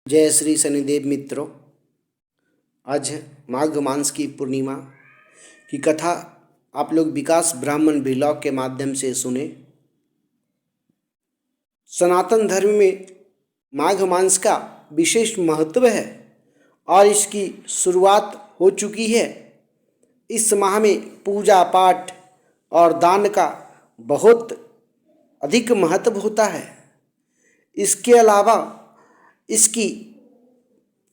जय श्री शनिदेव मित्रों। आज माघ मास की पूर्णिमा की कथा आप लोग विकास ब्राह्मण ब्लॉग के माध्यम से सुने। सनातन धर्म में माघ मास का विशेष महत्व है और इसकी शुरुआत हो चुकी है। इस माह में पूजा पाठ और दान का बहुत अधिक महत्व होता है। इसके अलावा इसकी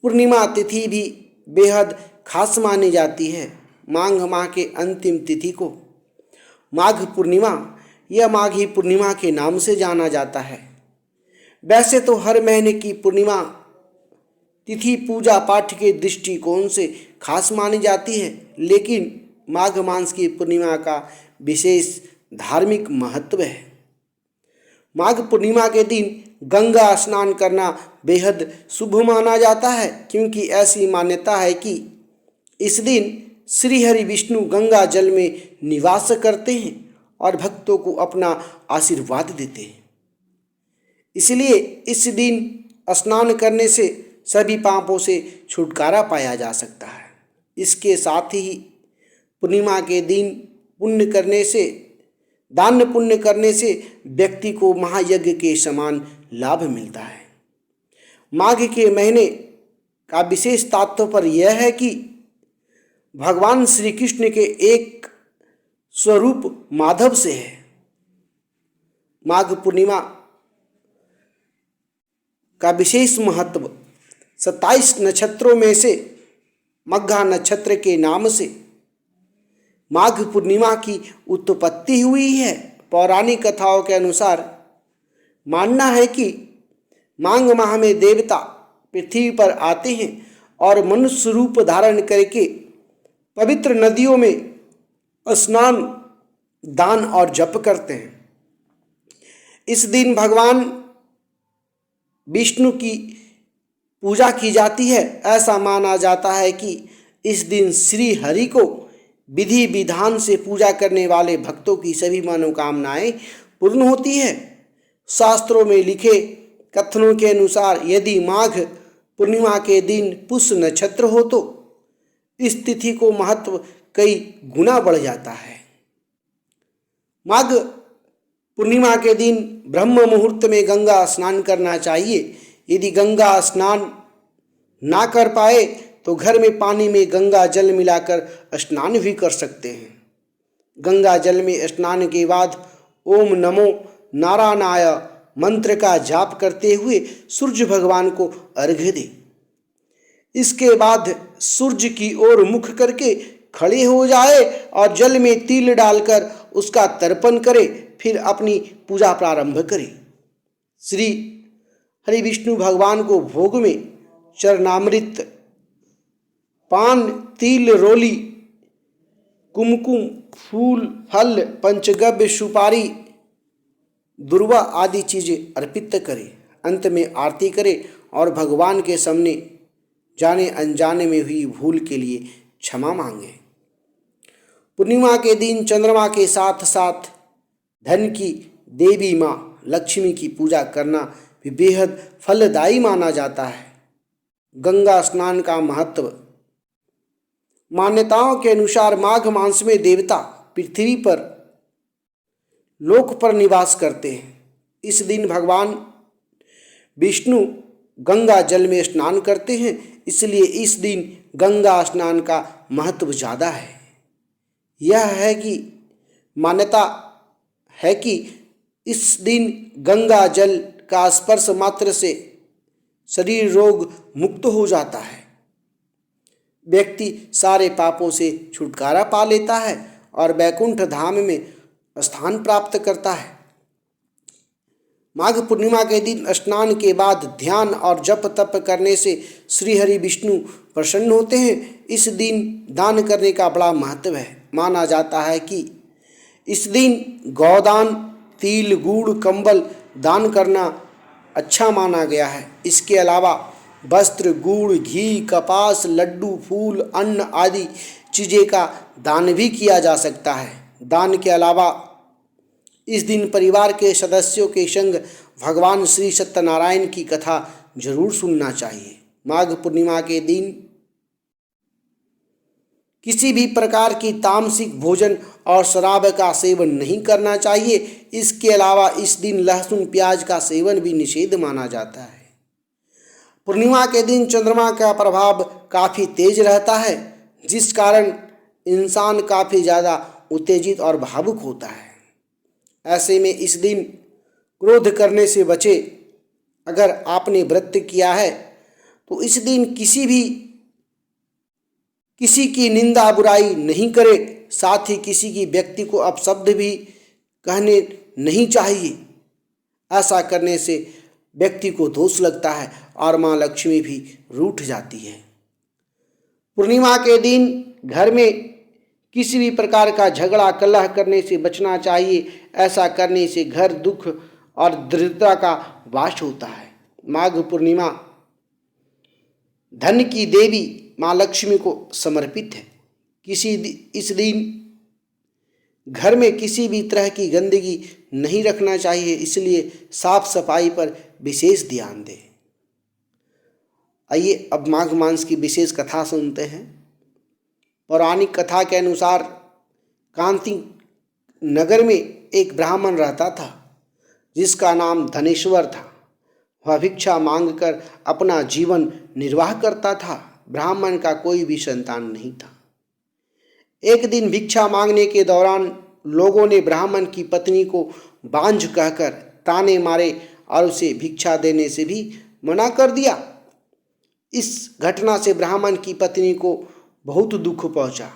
पूर्णिमा तिथि भी बेहद खास मानी जाती है। माघ माह के अंतिम तिथि को माघ पूर्णिमा या माघी पूर्णिमा के नाम से जाना जाता है। वैसे तो हर महीने की पूर्णिमा तिथि पूजा पाठ के दृष्टिकोण से खास मानी जाती है, लेकिन माघ मास की पूर्णिमा का विशेष धार्मिक महत्व है। माघ पूर्णिमा के दिन गंगा स्नान करना बेहद शुभ माना जाता है, क्योंकि ऐसी मान्यता है कि इस दिन श्री हरि विष्णु गंगा जल में निवास करते हैं और भक्तों को अपना आशीर्वाद देते हैं। इसलिए इस दिन स्नान करने से सभी पापों से छुटकारा पाया जा सकता है। इसके साथ ही पूर्णिमा के दिन दान पुण्य करने से व्यक्ति को महायज्ञ के समान लाभ मिलता है। माघ के महीने का विशेष तात्पर्य यह है कि भगवान श्री कृष्ण के एक स्वरूप माधव से है। माघ पूर्णिमा का विशेष महत्व 27 नक्षत्रों में से मघा नक्षत्र के नाम से माघ पूर्णिमा की उत्पत्ति हुई है। पौराणिक कथाओं के अनुसार मानना है कि माघ माह में देवता पृथ्वी पर आते हैं और मनुष्य रूप धारण करके पवित्र नदियों में स्नान, दान और जप करते हैं। इस दिन भगवान विष्णु की पूजा की जाती है। ऐसा माना जाता है कि इस दिन श्री हरि को विधि विधान से पूजा करने वाले भक्तों की सभी मनोकामनाएं पूर्ण होती है। शास्त्रों में लिखे कथनों के अनुसार यदि माघ पूर्णिमा के दिन पुष्य नक्षत्र हो तो इस तिथि को महत्व कई गुना बढ़ जाता है। माघ पूर्णिमा के दिन ब्रह्म मुहूर्त में गंगा स्नान करना चाहिए। यदि गंगा स्नान ना कर पाए तो घर में पानी में गंगा जल मिलाकर स्नान भी कर सकते हैं। गंगा जल में स्नान के बाद ओम नमो नारायणाय मंत्र का जाप करते हुए सूर्य भगवान को अर्घ्य दें। इसके बाद सूर्य की ओर मुख करके खड़े हो जाए और जल में तिल डालकर उसका तर्पण करे, फिर अपनी पूजा प्रारंभ करें। श्री हरि विष्णु भगवान को भोग में चरणामृत, पान, तिल, रोली, कुमकुम, फूल, फल, पंचगव्य, सुपारी, दुर्वा आदि चीजें अर्पित करें। अंत में आरती करें और भगवान के सामने जाने अनजाने में हुई भूल के लिए क्षमा मांगे। पूर्णिमा के दिन चंद्रमा के साथ साथ धन की देवी माँ लक्ष्मी की पूजा करना भी बेहद फलदायी माना जाता है। गंगा स्नान का महत्व। मान्यताओं के अनुसार माघ मास में देवता पृथ्वी पर लोक पर निवास करते हैं। इस दिन भगवान विष्णु गंगा जल में स्नान करते हैं, इसलिए इस दिन गंगा स्नान का महत्व ज़्यादा है। यह है कि मान्यता है कि इस दिन गंगा जल का स्पर्श मात्र से शरीर रोग मुक्त हो जाता है। व्यक्ति सारे पापों से छुटकारा पा लेता है और वैकुंठ धाम में स्थान प्राप्त करता है। माघ पूर्णिमा के दिन स्नान के बाद ध्यान और जप तप करने से श्री हरि विष्णु प्रसन्न होते हैं। इस दिन दान करने का बड़ा महत्व है। माना जाता है कि इस दिन गौदान, तिल, गुड़, कंबल दान करना अच्छा माना गया है। इसके अलावा वस्त्र, गुड़, घी, कपास, लड्डू, फूल, अन्न आदि चीज़ें का दान भी किया जा सकता है। दान के अलावा इस दिन परिवार के सदस्यों के संग भगवान श्री सत्यनारायण की कथा जरूर सुनना चाहिए। माघ पूर्णिमा के दिन किसी भी प्रकार की तामसिक भोजन और शराब का सेवन नहीं करना चाहिए। इसके अलावा इस दिन लहसुन प्याज का सेवन भी निषेध माना जाता है। पूर्णिमा के दिन चंद्रमा का प्रभाव काफ़ी तेज रहता है, जिस कारण इंसान काफ़ी ज़्यादा उत्तेजित और भावुक होता है। ऐसे में इस दिन क्रोध करने से बचे। अगर आपने व्रत किया है तो इस दिन किसी की निंदा बुराई नहीं करे, साथ ही किसी की व्यक्ति को अपशब्द भी कहने नहीं चाहिए। ऐसा करने से व्यक्ति को दोष लगता है और माँ लक्ष्मी भी रूठ जाती है। पूर्णिमा के दिन घर में किसी भी प्रकार का झगड़ा कलह करने से बचना चाहिए। ऐसा करने से घर दुख और दरिद्रता का वास होता है। माघ पूर्णिमा धन की देवी माँ लक्ष्मी को समर्पित है। इस दिन घर में किसी भी तरह की गंदगी नहीं रखना चाहिए, इसलिए साफ सफाई पर विशेष ध्यान दें। आइए अब माघ मास की विशेष कथा सुनते हैं। पौराणिक कथा के अनुसार कांति नगर में एक ब्राह्मण रहता था, जिसका नाम धनेश्वर था। वह भिक्षा मांगकर अपना जीवन निर्वाह करता था। ब्राह्मण का कोई भी संतान नहीं था। एक दिन भिक्षा मांगने के दौरान लोगों ने ब्राह्मण की पत्नी को बांझ कहकर ताने मारे और उसे भिक्षा देने से भी मना कर दिया। इस घटना से ब्राह्मण की पत्नी को बहुत दुख पहुंचा,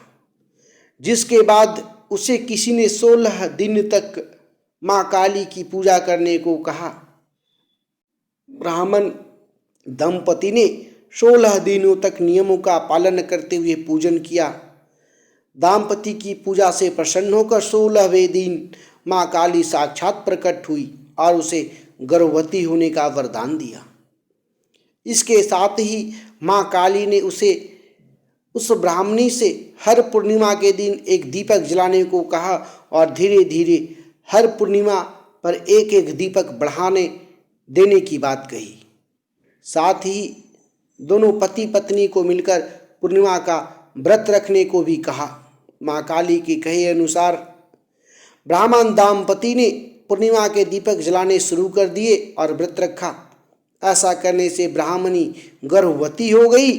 जिसके बाद उसे किसी ने 16 दिन तक माँ काली की पूजा करने को कहा। ब्राह्मण दंपति ने 16 दिनों तक नियमों का पालन करते हुए पूजन किया। दाम्पति की पूजा से प्रसन्न होकर 16वें दिन माँ काली साक्षात प्रकट हुई और उसे गर्भवती होने का वरदान दिया। इसके साथ ही माँ काली ने उस ब्राह्मणी से हर पूर्णिमा के दिन एक दीपक जलाने को कहा और धीरे धीरे हर पूर्णिमा पर एक एक दीपक बढ़ाने देने की बात कही। साथ ही दोनों पति पत्नी को मिलकर पूर्णिमा का व्रत रखने को भी कहा। माँ काली के कहे अनुसार ब्राह्मण दाम्पति ने पूर्णिमा के दीपक जलाने शुरू कर दिए और व्रत रखा। ऐसा करने से ब्राह्मणी गर्भवती हो गई।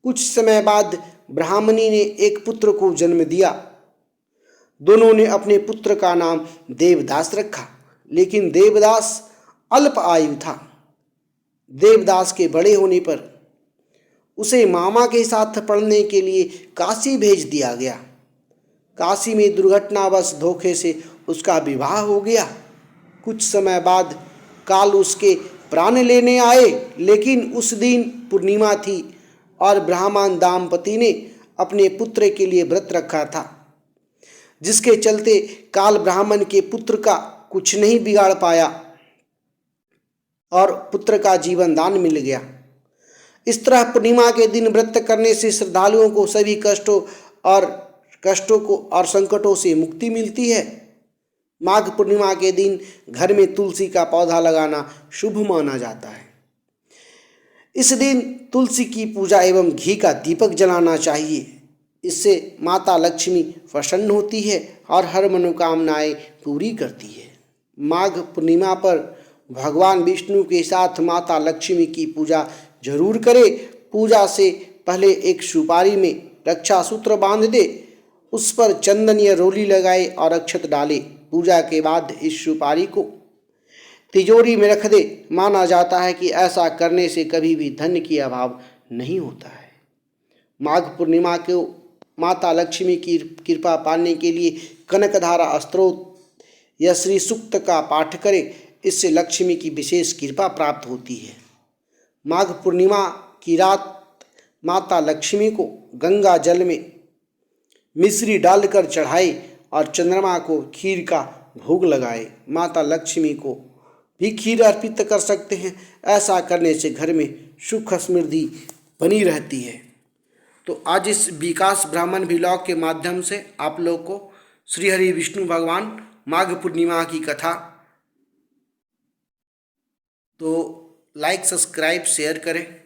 कुछ समय बाद ब्राह्मणी ने एक पुत्र को जन्म दिया। दोनों ने अपने पुत्र का नाम देवदास रखा, लेकिन देवदास अल्प आयु था। देवदास के बड़े होने पर उसे मामा के साथ पढ़ने के लिए काशी भेज दिया गया। काशी में दुर्घटनावश धोखे से उसका विवाह हो गया। कुछ समय बाद काल उसके प्राण लेने आए, लेकिन उस दिन पूर्णिमा थी और ब्राह्मण दाम्पति ने अपने पुत्र के लिए व्रत रखा था, जिसके चलते काल ब्राह्मण के पुत्र का कुछ नहीं बिगाड़ पाया और पुत्र का जीवन दान मिल गया। इस तरह पूर्णिमा के दिन व्रत करने से श्रद्धालुओं को सभी कष्टों को और संकटों से मुक्ति मिलती है। माघ पूर्णिमा के दिन घर में तुलसी का पौधा लगाना शुभ माना जाता है। इस दिन तुलसी की पूजा एवं घी का दीपक जलाना चाहिए। इससे माता लक्ष्मी प्रसन्न होती है और हर मनोकामनाएं पूरी करती है। माघ पूर्णिमा पर भगवान विष्णु के साथ माता लक्ष्मी की पूजा जरूर करें। पूजा से पहले एक सुपारी में रक्षा सूत्र बांध दे, उस पर चंदन या रोली लगाए और अक्षत डाले। पूजा के बाद इस सुपारी को तिजोरी में रख दे। माना जाता है कि ऐसा करने से कभी भी धन की अभाव नहीं होता है। माघ पूर्णिमा को माता लक्ष्मी की कृपा पाने के लिए कनकधारा स्तोत्र या श्री सूक्त का पाठ करें। इससे लक्ष्मी की विशेष कृपा प्राप्त होती है। माघ पूर्णिमा की रात माता लक्ष्मी को गंगा जल में मिश्री डालकर चढ़ाए और चंद्रमा को खीर का भोग लगाए। माता लक्ष्मी को भी खीर अर्पित कर सकते हैं। ऐसा करने से घर में सुख समृद्धि बनी रहती है। तो आज इस विकास ब्राह्मण व्लॉग के माध्यम से आप लोग को श्री हरि विष्णु भगवान माघ पूर्णिमा की कथा तो लाइक सब्सक्राइब शेयर करें।